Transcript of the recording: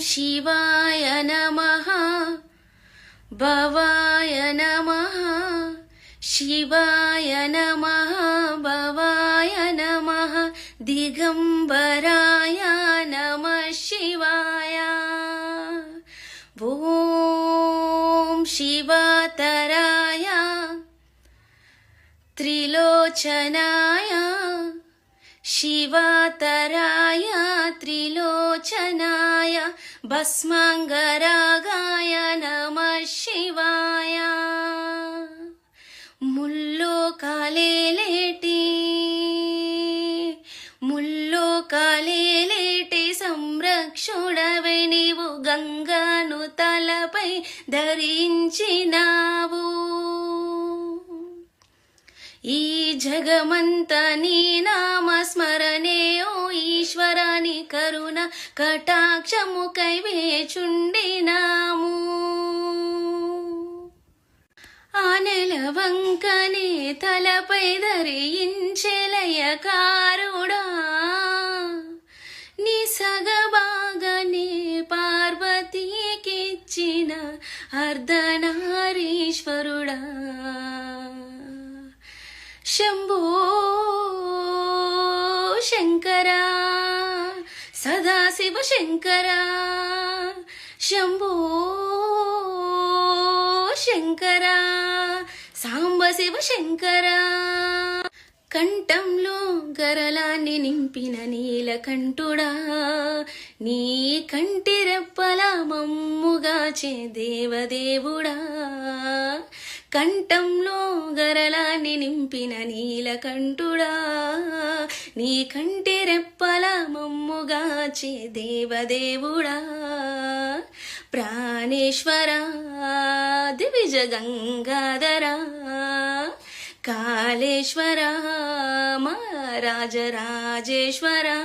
शिवाय नमः भवाय नमः शिवाय नमः भवाय नमः दिगंबराय नमः शिवाय ॐ शिवातराय त्रिलोचनाय शिवातराय त्रिलोचनाय भस्मांगरागाय नमः शिवाय ముల్లోకాలేలేటి సంరక్షుడవై నీవు గంగాను తలపై ధరించినావు. ఈ జగమంత నీ నామస్మరణే ఓ ఈశ్వరాని కరుణ కటాక్షముకై వేచుండినాము. ఆ నెలవంకనే తలపై ధరించెలయకారుడా నీ సగబాగనే పార్వతీకిచ్చిన అర్ధనారీశ్వరుడా శంభో శంకరా సదాశివ శంకరా శంభో శంకరా సాంబ శివ శంకరా. కంఠంలో గరలాన్ని నింపిన నీలకంఠుడా నీ కంటి రెప్పల మమ్ముగాచే దేవదేవుడా. కంఠంలో గరలాన్ని నింపిన నీలకంఠుడా నీ కంటి రెప్పల మమ్ముగాచే దేవదేవుడా. ప్రాణేశ్వరా దివిజ గంగాధరా కాళేశ్వరా మా రాజరాజేశ్వరా.